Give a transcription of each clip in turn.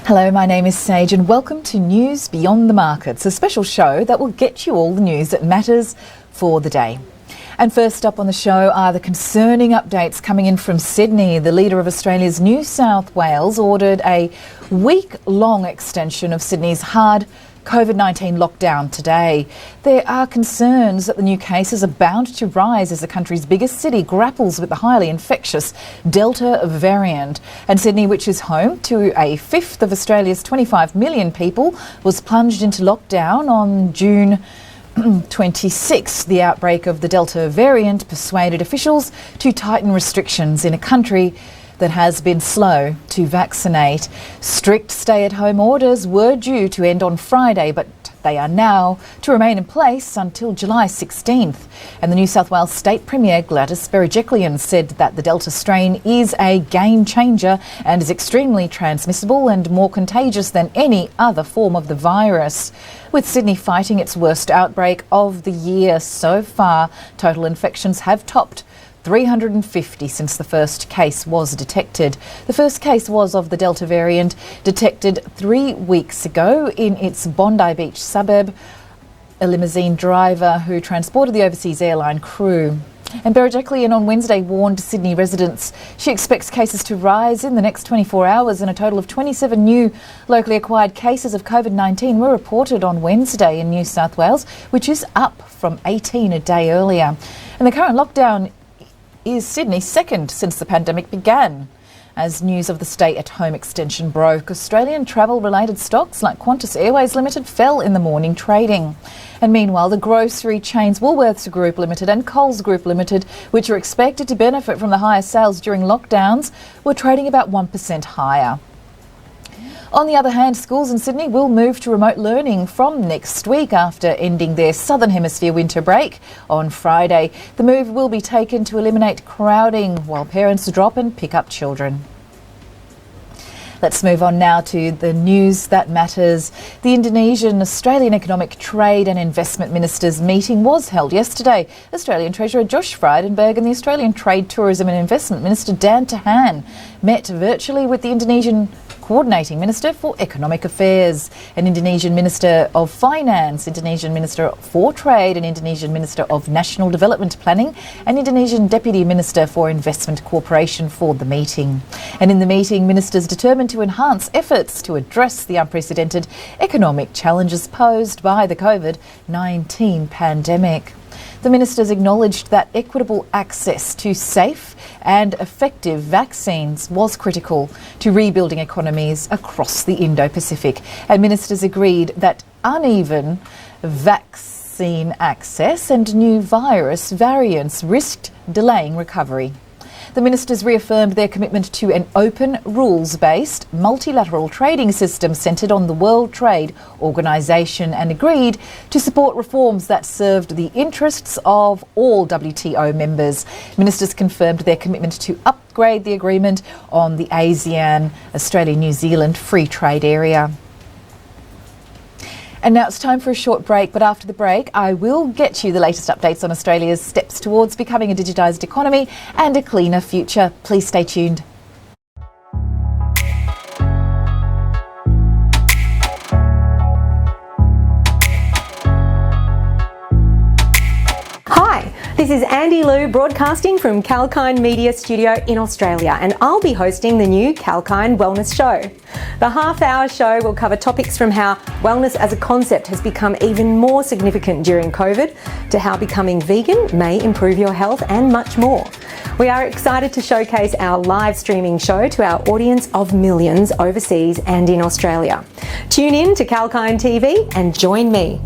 Hello, my name is Sage and welcome to News Beyond the Markets, a special show that will get you all the news that matters for the day. And first up on the show are the concerning updates coming in from Sydney. The leader of Australia's New South Wales ordered a week-long extension of Sydney's hard COVID-19 lockdown today. There are concerns that the new cases are bound to rise as the country's biggest city grapples with the highly infectious Delta variant. And Sydney, which is home to a fifth of Australia's 25 million people, was plunged into lockdown on June 26. The outbreak of the Delta variant persuaded officials to tighten restrictions in a country that has been slow to vaccinate. Strict stay-at-home orders were due to end on Friday, but they are now to remain in place until July 16th. And the New South Wales State Premier Gladys Berejiklian said that the Delta strain is a game changer and is extremely transmissible and more contagious than any other form of the virus. With Sydney fighting its worst outbreak of the year so far, total infections have topped 350 since the first case was detected. The first case was of the Delta variant, detected 3 weeks ago in its Bondi Beach suburb, a limousine driver who transported the overseas airline crew. And Berejiklian on Wednesday warned Sydney residents she expects cases to rise in the next 24 hours, and a total of 27 new locally acquired cases of COVID-19 were reported on Wednesday in New South Wales, which is up from 18 a day earlier. And the current lockdown is Sydney's second since the pandemic began. As news of the stay-at-home extension broke, Australian travel-related stocks like Qantas Airways Limited fell in the morning trading. And meanwhile, the grocery chains Woolworths Group Limited and Coles Group Limited, which are expected to benefit from the higher sales during lockdowns, were trading about 1% higher. On the other hand, schools in Sydney will move to remote learning from next week after ending their Southern Hemisphere winter break on Friday. The move will be taken to eliminate crowding while parents drop and pick up children. Let's move on now to the news that matters. The Indonesian-Australian Economic Trade and Investment Ministers meeting was held yesterday. Australian Treasurer Josh Frydenberg and the Australian Trade, Tourism and Investment Minister Dan Tehan met virtually with the Indonesian Coordinating Minister for Economic Affairs, an Indonesian Minister of Finance, Indonesian Minister for Trade, and Indonesian Minister of National Development Planning, and Indonesian Deputy Minister for Investment Corporation for the meeting. And in the meeting, ministers determined to enhance efforts to address the unprecedented economic challenges posed by the COVID-19 pandemic. The ministers acknowledged that equitable access to safe and effective vaccines was critical to rebuilding economies across the Indo-Pacific. And ministers agreed that uneven vaccine access and new virus variants risked delaying recovery. The ministers reaffirmed their commitment to an open, rules-based, multilateral trading system centred on the World Trade Organization and agreed to support reforms that served the interests of all WTO members. Ministers confirmed their commitment to upgrade the agreement on the ASEAN, Australia-New Zealand Free Trade Area. And now it's time for a short break, but after the break I will get you the latest updates on Australia's steps towards becoming a digitised economy and a cleaner future. Please stay tuned. Hi, this is Andy Liu broadcasting from 𝐊𝐚𝐥𝐤𝐢𝐧𝐞 Media Studio in Australia, and I'll be hosting the new 𝐊𝐚𝐥𝐤𝐢𝐧𝐞 Wellness Show. The half-hour show will cover topics from how wellness as a concept has become even more significant during COVID, to how becoming vegan may improve your health, and much more. We are excited to showcase our live streaming show to our audience of millions overseas and in Australia. Tune in to 𝐊𝐴LKINE TV and join me.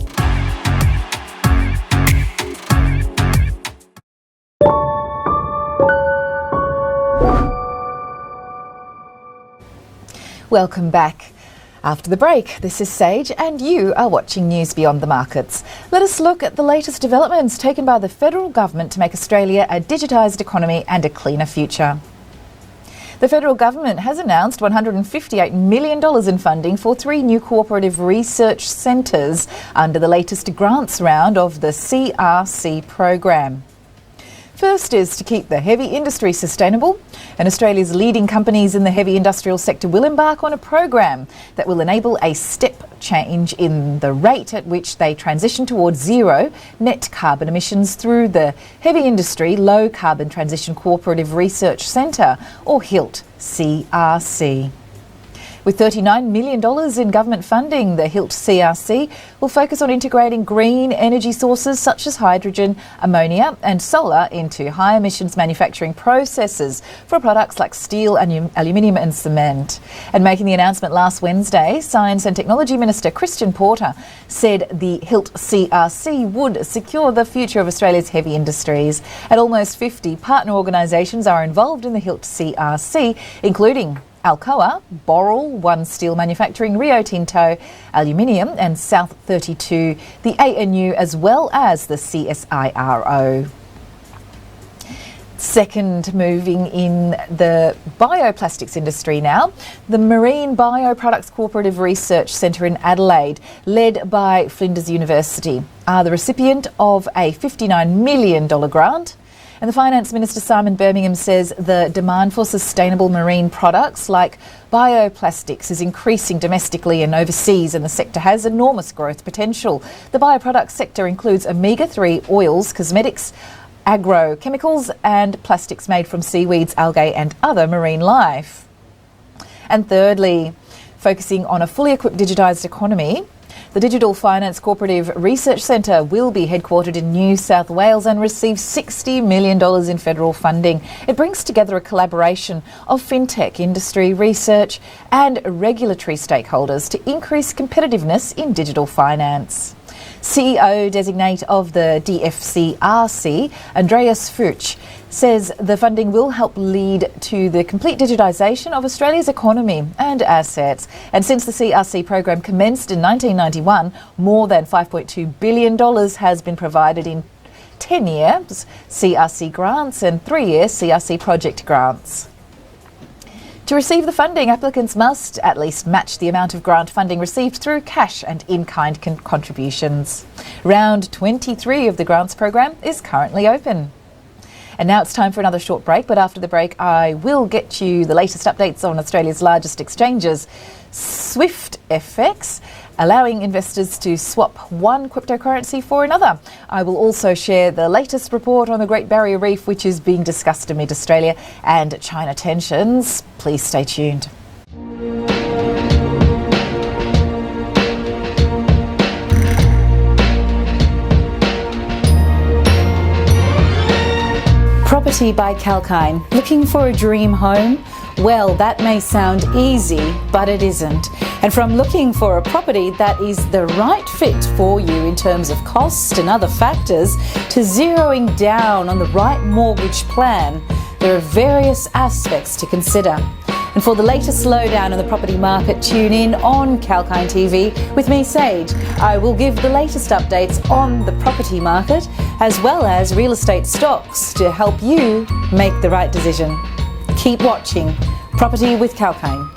Welcome back. After the break, this is Sage and you are watching News Beyond the Markets. Let us look at the latest developments taken by the federal government to make Australia a digitised economy and a cleaner future. The federal government has announced $158 million in funding for 3 new cooperative research centres under the latest grants round of the CRC program. First is to keep the heavy industry sustainable, and Australia's leading companies in the heavy industrial sector will embark on a program that will enable a step change in the rate at which they transition towards zero net carbon emissions through the Heavy Industry Low Carbon Transition Cooperative Research Centre, or 𝐲𝐿T-CRC. With $39 million in government funding, the 𝐲𝐿T-CRC will focus on integrating green energy sources such as hydrogen, ammonia and solar into high emissions manufacturing processes for products like steel, aluminium and cement. And making the announcement last Wednesday, Science and Technology Minister Christian Porter said the 𝐲𝐿T-CRC would secure the future of Australia's heavy industries. And almost 50 partner organisations are involved in the 𝐲𝐿T-CRC, including Alcoa, Boral, One Steel Manufacturing, Rio Tinto, Aluminium and South 32, the ANU as well as the CSIRO. Second, moving in the bioplastics industry now, the Marine Bioproducts Cooperative Research Centre in Adelaide, led by Flinders University, are the recipient of a $59 million grant. And the Finance Minister Simon Birmingham says the demand for sustainable marine products like bioplastics is increasing domestically and overseas, and the sector has enormous growth potential. The bioproducts sector includes omega-3 oils, cosmetics, agrochemicals and plastics made from seaweeds, algae and other marine life. And thirdly, focusing on a fully equipped digitised economy, the Digital Finance Cooperative Research Centre will be headquartered in New South Wales and receive $60 million in federal funding. It brings together a collaboration of fintech, industry, research and regulatory stakeholders to increase competitiveness in digital finance. CEO designate of the DFCRC, Andreas Fuchs, says the funding will help lead to the complete digitisation of Australia's economy and assets. And since the CRC program commenced in 1991, more than $5.2 billion has been provided in 10 years CRC grants and 3-year CRC project grants. To receive the funding, applicants must at least match the amount of grant funding received through cash and in-kind contributions. Round 23 of the grants program is currently open. And now it's time for another short break, but after the break I will get you the latest updates on Australia's largest exchanges, SwiftFX, allowing investors to swap one cryptocurrency for another. I will also share the latest report on the Great Barrier Reef, which is being discussed amid Australia and China tensions. Please stay tuned. Property by 𝐾𝐿. Looking for a dream home? Well, that may sound easy, but it isn't. And from looking for a property that is the right fit for you in terms of cost and other factors, to zeroing down on the right mortgage plan, there are various aspects to consider. And for the latest lowdown on the property market, tune in on 𝐾𝐿 TV with me, Sage. I will give the latest updates on the property market as well as real estate stocks to help you make the right decision. Keep watching Property with 𝐾𝐿.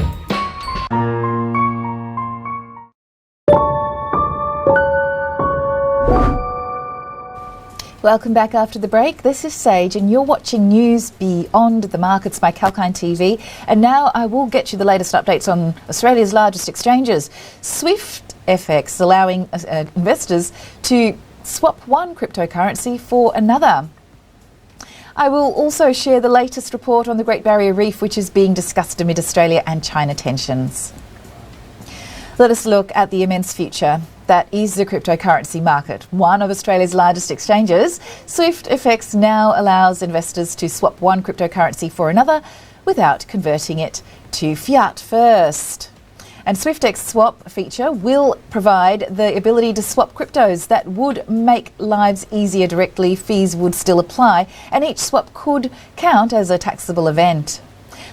Welcome back after the break. This is Sage and you're watching News Beyond the Markets by 𝐾𝐿 TV. And now I will get you the latest updates on Australia's largest exchanges. SwiftFX allowing investors to swap one cryptocurrency for another. I will also share the latest report on the Great Barrier Reef, which is being discussed amid Australia and China tensions. Let us look at the immense future that is the cryptocurrency market. One of Australia's largest exchanges, SwiftFX now allows investors to swap one cryptocurrency for another without converting it to fiat first. And SwiftFX swap feature will provide the ability to swap cryptos that would make lives easier directly. Fees would still apply and each swap could count as a taxable event.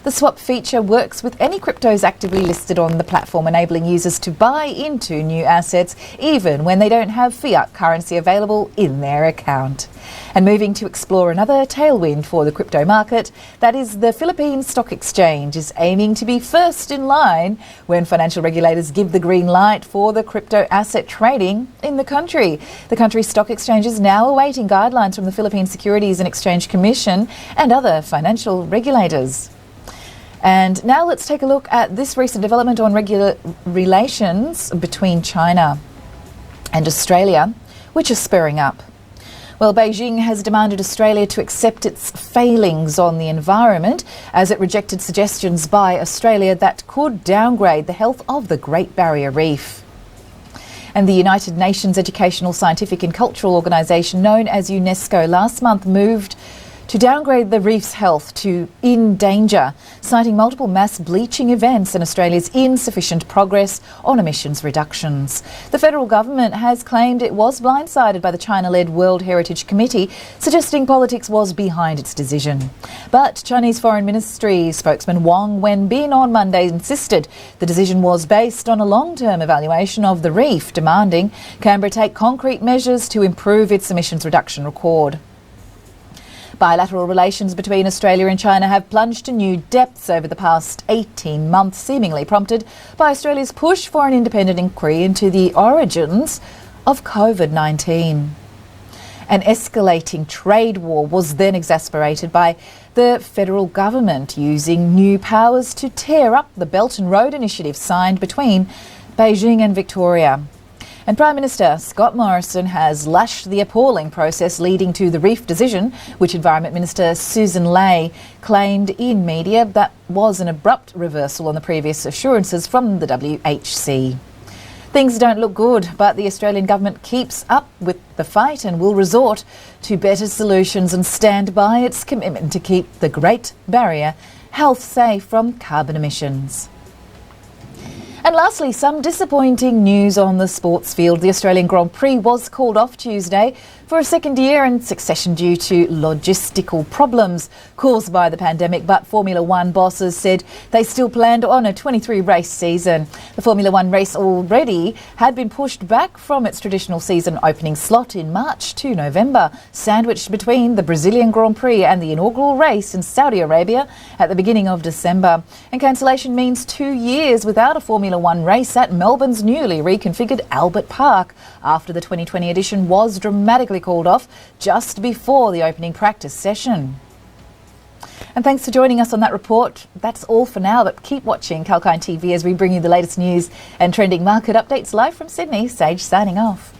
The swap feature works with any cryptos actively listed on the platform, enabling users to buy into new assets even when they don't have fiat currency available in their account. And moving to explore another tailwind for the crypto market, that is the Philippine Stock Exchange is aiming to be first in line when financial regulators give the green light for the crypto asset trading in the country. The country's stock exchange is now awaiting guidelines from the Philippine Securities and Exchange Commission and other financial regulators. And now let's take a look at this recent development on relations between China and Australia, which is spurring up. Well, Beijing has demanded Australia to accept its failings on the environment as it rejected suggestions by Australia that could downgrade the health of the Great Barrier Reef. And the United Nations Educational, Scientific and Cultural Organisation, known as UNESCO, last month moved to downgrade the reef's health to in danger, citing multiple mass bleaching events and Australia's insufficient progress on emissions reductions. The federal government has claimed it was blindsided by the China-led World Heritage Committee, suggesting politics was behind its decision. But Chinese Foreign Ministry spokesman Wang Wenbin on Monday insisted the decision was based on a long-term evaluation of the reef, demanding Canberra take concrete measures to improve its emissions reduction record. Bilateral relations between Australia and China have plunged to new depths over the past 18 months, seemingly prompted by Australia's push for an independent inquiry into the origins of COVID-19. An escalating trade war was then exacerbated by the federal government using new powers to tear up the Belt and Road Initiative signed between Beijing and Victoria. And Prime Minister Scott Morrison has lashed the appalling process leading to the reef decision, which Environment Minister Susan Ley claimed in media that was an abrupt reversal on the previous assurances from the WHC. Things don't look good, but the Australian government keeps up with the fight and will resort to better solutions and stand by its commitment to keep the Great Barrier health safe from carbon emissions. And lastly, some disappointing news on the sports field. The Australian Grand Prix was called off Tuesday for a second year in succession due to logistical problems caused by the pandemic, but Formula One bosses said they still planned on a 23-race season. The Formula One race already had been pushed back from its traditional season opening slot in March to November, sandwiched between the Brazilian Grand Prix and the inaugural race in Saudi Arabia at the beginning of December. And cancellation means 2 years without a Formula One race at Melbourne's newly reconfigured Albert Park after the 2020 edition was dramatically called off just before the opening practice session. And thanks for joining us on that report. That's all for now, but keep watching 𝐾𝐿KIND TV as we bring you the latest news and trending market updates live from Sydney. Sage signing off.